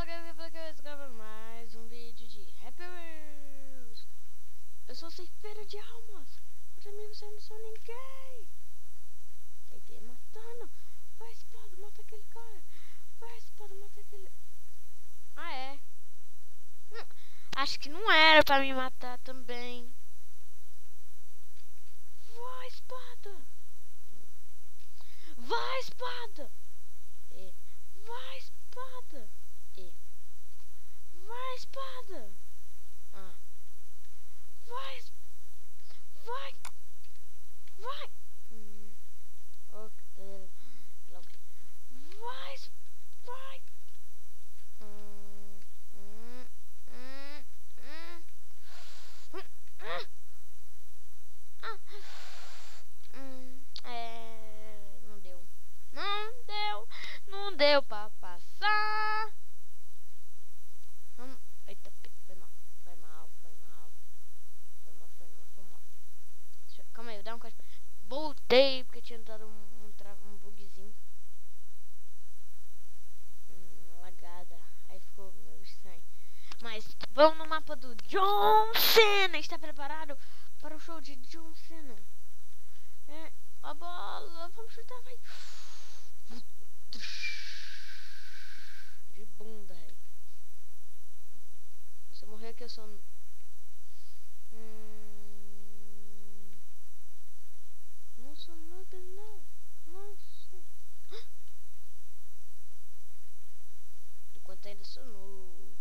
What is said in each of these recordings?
galera, gravando mais um vídeo de Happy Wheels. Eu sou ceifeira de almas. Contra mim você não sou ninguém. Ele matando. Vai espada, mata aquele cara. Vai espada, mata aquele... Ah, é? Acho que não era pra me matar também. Vai espada. Vai espada. Vai espada. Vai espada. Ah. Vai. Vai. Vai. Ok. Vai. Vai. Não deu. Não deu pra passar. Eita, foi mal. Calma aí, eu dar um cospe. Voltei porque tinha dado um bugzinho. Lagada. Aí ficou meio estranho. Mas vamos no mapa do John Cena. Está preparado para o show de John Cena? A bola. Vamos chutar, vai. De bunda, aí. Se eu morrer aqui, eu sou... Não sou noob, não. Não sou. Enquanto ainda sou noob.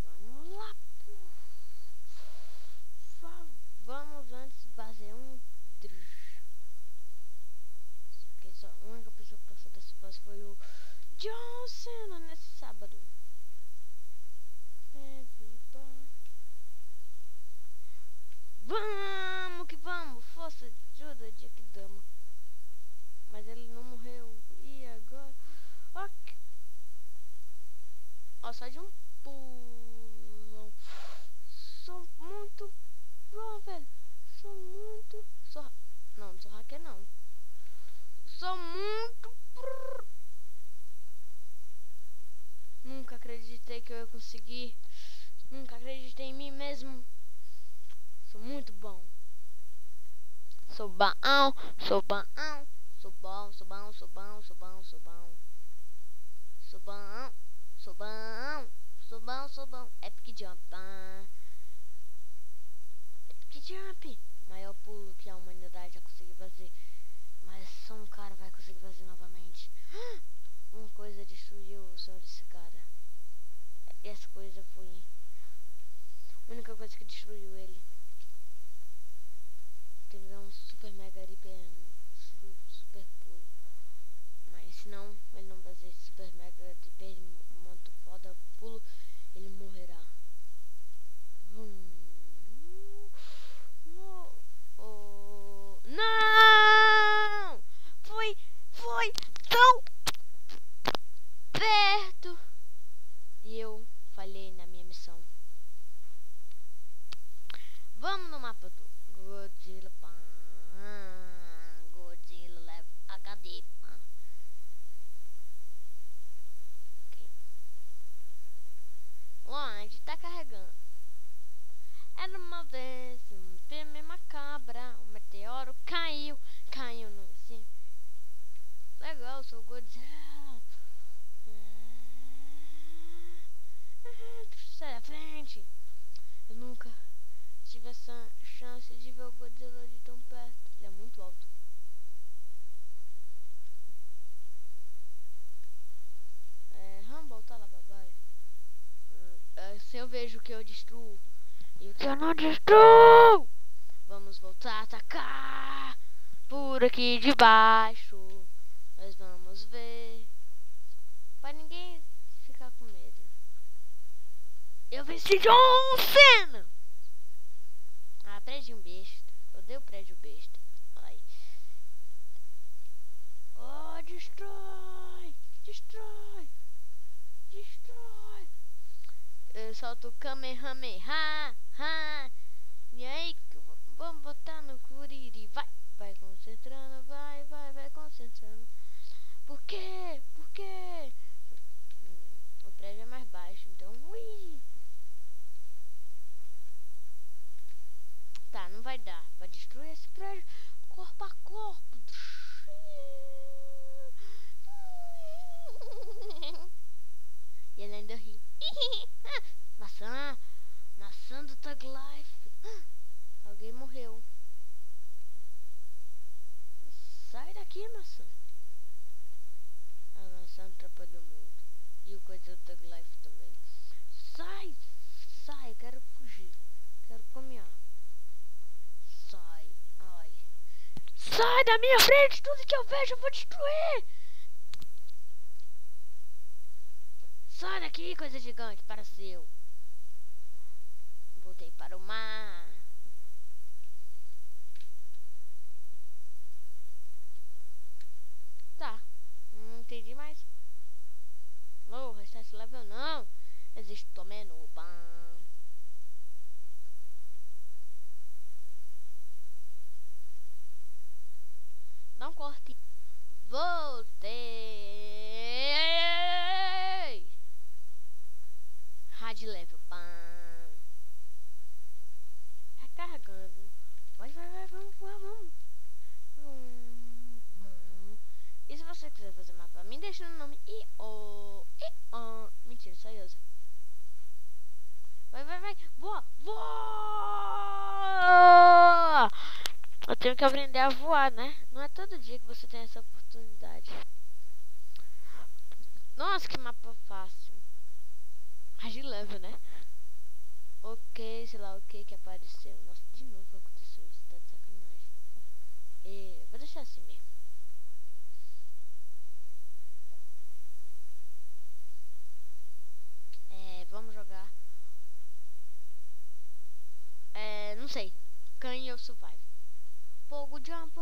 Vamos lá. Vamos antes fazer um porque só a única pessoa que passou dessa fase foi o John Cena nesse sábado. Vamos que vamos, força, ajuda de Akidama. Mas ele não morreu. E agora? Ok. Ó, só de um pulão. Sou muito bom, velho. Não sou hacker, não. Sou muito... Nunca acreditei que eu ia conseguir. Nunca acreditei em mim mesmo. Sou muito bom. Sou bom. Epic Jump. Epic Jump. Maior pulo que a humanidade já conseguiu fazer. Mas só um cara vai conseguir fazer novamente. Uma coisa destruiu o sonho desse cara. E essa coisa foi a única coisa que destruiu ele. Tem que dar um super mega hiper super pulo. Mas se não, ele não vai fazer super mega hiper muito foda pulo, ele morrerá. Não! Foi tão perto. E eu falhei na minha missão. Vamos no mapa do Godzilla. Godzilla leva HD. Okay. Onde tá carregando? Era uma vez um filme macabra. Um meteoro caiu no cima. Legal, sou Godzilla. Sai da frente. Eu nunca tive essa chance de ver o Godzilla de tão perto. Ele é muito alto. Vamos voltar lá pra baixo. Assim eu vejo o que eu destruo e o que eu não destruo. Vamos voltar a atacar por aqui de baixo. Nós vamos ver. Pra ninguém ficar com medo. Eu venci John Cena! Ah, prédio besta. Eu odeio prédio besta. Ai. Oh, destrói! Eu solto o Kamehameha. E aí, vamos botar no Kuriri. Vai concentrando, vai. concentrando. Por quê? Por quê? O prédio é mais baixo, então... Ui! Tá, não vai dar pra destruir esse prédio corpo a corpo. E ele ainda ri. Maçã! Maçã do Thug Life. Alguém morreu. Sai daqui, maçã. A maçã atrapalhou muito. E o coisa do Thug Life também. Sai! Sai, eu quero fugir. Quero caminhar. Sai. Ai. Sai da minha frente! Tudo que eu vejo eu vou destruir! Sai daqui, coisa gigante, para seu. Voltei para o mar. Tá, não entendi mais. Oh, restart level não. Existe o menu. Pam. Não corte. Voltei. Hard level. Pam. Recarregando. Vai, vamos voar, vamos. E se você quiser fazer mapa, me deixa no nome I-O. Mentira, só eu. Vai. Voa. Eu tenho que aprender a voar, né? Não é todo dia que você tem essa oportunidade. Nossa, que mapa fácil. Hard level, né? Ok, sei lá o que apareceu. Nossa, de novo aconteceu isso, tá de sacanagem. Vou deixar assim mesmo. Vamos jogar. Não sei. Can you survive? Pogo jump.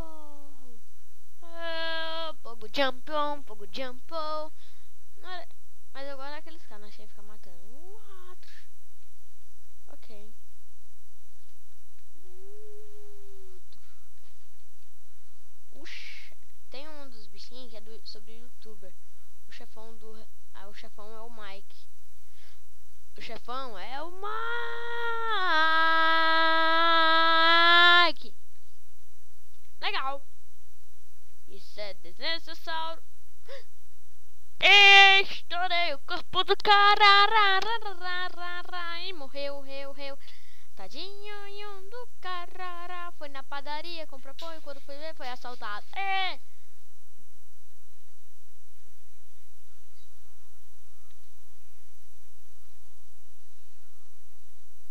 Pogo jump. Mas eu gosto daqueles caras, achei ficar matando. What? Ok. Tem um dos bichinhos que é sobre youtuber. O chefão é o Mike. O chefão é o Mike. Legal. Isso é desnecessário. Estourei o corpo do cara. E morreu. Tadinho do cara. Foi na padaria, comprou pão e quando foi ver foi assaltado.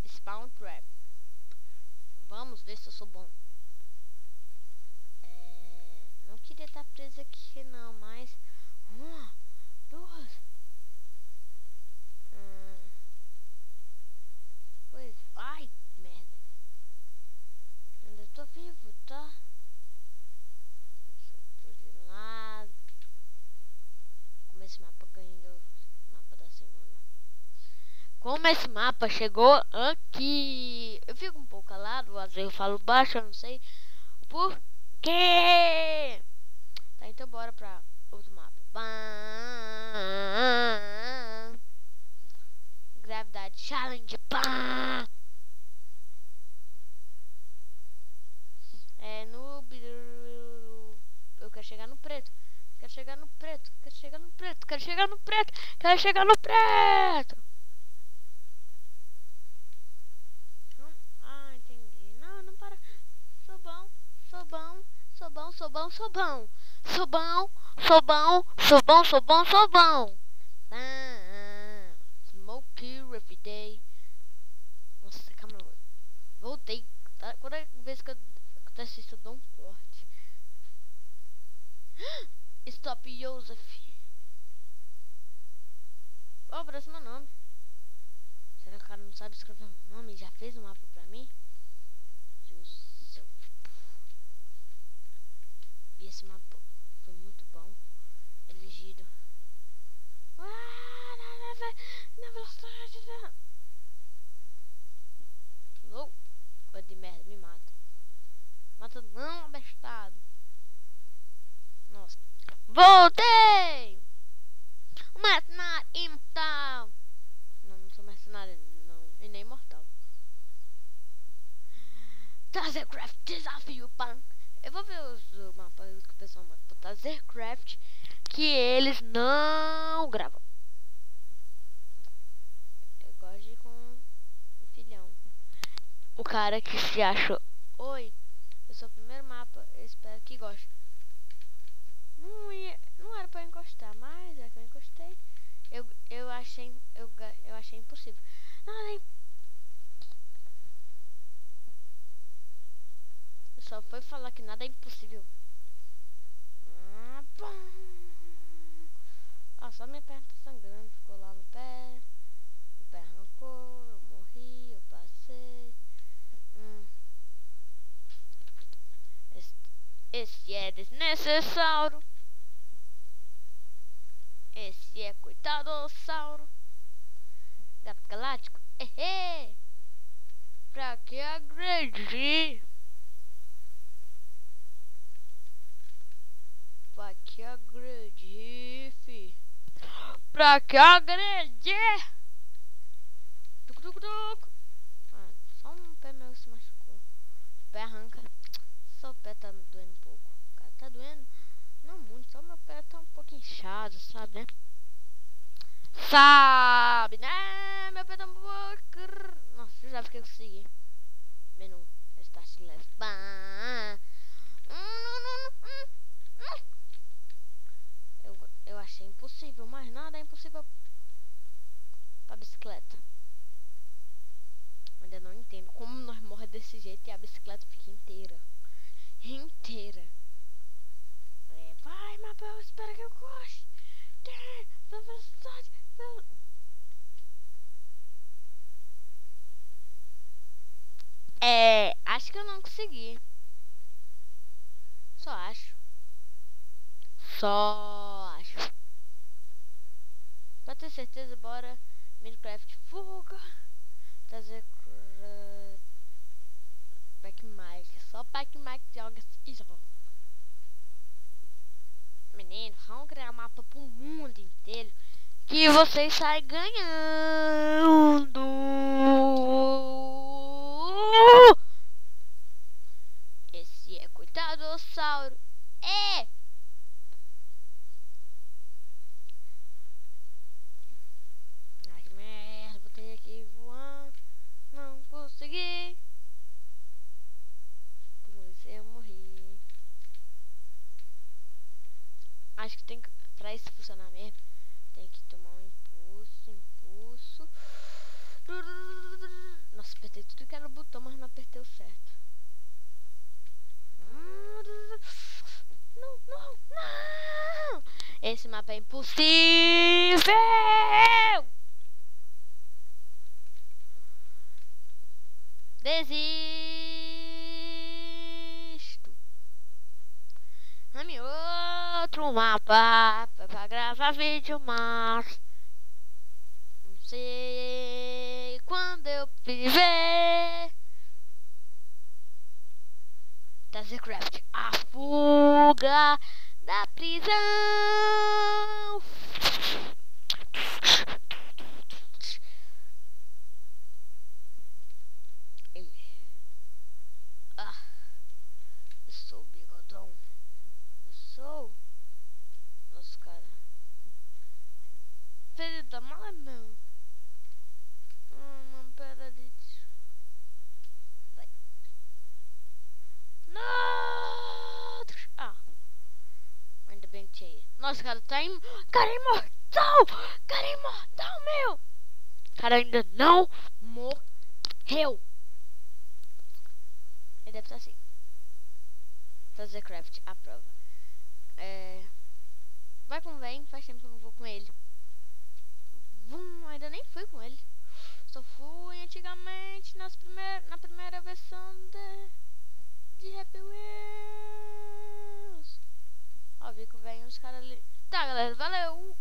Spawn Trap. Vamos ver se eu sou bom. Não queria estar preso aqui não, mas... 1, 2... Pois... Ai, merda. Ainda tô vivo, tá? Tô de lado. Como esse mapa ganhou o mapa da semana. Como esse mapa chegou aqui. Eu fico um pouco calado, às vezes eu falo baixo, eu não sei por quê. Tá, então bora pra outro mapa. Gravidade Challenge. Eu quero chegar no preto. Quero chegar no preto. Entendi. Não para. Sou bom. Smoke you every day. Nossa, calma. Voltei. Tá? Toda vez que acontece isso, eu dou um corte. Stop Joseph. Parece meu nome. Será que o cara não sabe escrever meu nome? Já fez um mapa pra mim? Joseph. E esse mapa foi muito bom. Elegido. Na velocidade. Não. Coisa de merda, me mata. Mata não, abestado. Nossa. Voltei! O mercenário imortal. Não sou mercenário, não. E nem imortal. Tazercraft desafio pan. Eu vou ver os mapas que o pessoal manda pro Tazercraft, que eles não gravam. Eu gosto de ir com o filhão. O cara que se achou. Oi, eu sou o primeiro mapa. Eu espero que goste. Não era pra eu encostar, mas é que eu encostei. Eu achei impossível. Nada só foi falar que nada é impossível. Só minha perna tá sangrando. Ficou lá no pé. O pé arrancou. Eu morri. Eu passei. Esse é desnecessário. Esse é coitadossauro. Gato galáctico. Pra que agredir? Pra que agredir, fi? Pra que agredir? Tuc. Só um pé meu se machucou. O pé arranca. Só o pé tá doendo um pouco. Cara, tá doendo? Não muito, só meu pé tá um pouco inchado, sabe, né? Sabe, né? Meu pé tá um pouco... Nossa, eu já fiquei consegui. Menu, start left. Eu achei impossível, mas nada é impossível pra bicicleta. Ainda não entendo como nós morremos desse jeito e a bicicleta fica inteira. Vai, mapa, eu espero que eu goste. Da velocidade. Acho que eu não consegui. Só acho. Pra ter certeza, bora. Minecraft fuga. Trazer Pac-Mike. Só Pac-Mike joga e joga. Menino, vamos criar mapa pro mundo inteiro. Que vocês saem ganhando. Esse é coitadossauro. Ai, que merda. Vou ter que ir voando. Não consegui. Pois eu morri. Acho que tem que, pra isso funcionar mesmo, tem que tomar um impulso. Nossa, apertei tudo que era o botão, mas não apertei o certo. Não! Esse mapa é impossível! Desisto. Ame outro mapa pra gravar vídeo, mas não sei quando eu viver. Tazercraft, a fuga da prisão. Eu sou o bigodão. Eu sou. Nossa, cara. Filho da mãe, meu. Não, pera ali. Vai. Não! Ainda bem que tinha. Nossa, cara, tá cara imortal! Cara imortal, meu! Cara ainda não morreu. Ele deve estar assim. Tazercraft, a prova. Vai com o Vem, faz tempo que eu não vou com ele. Ainda nem fui com ele. Só fui antigamente na primeira versão de Happy Wheels. Ó, vi que vem uns caras ali. Tá, galera, valeu!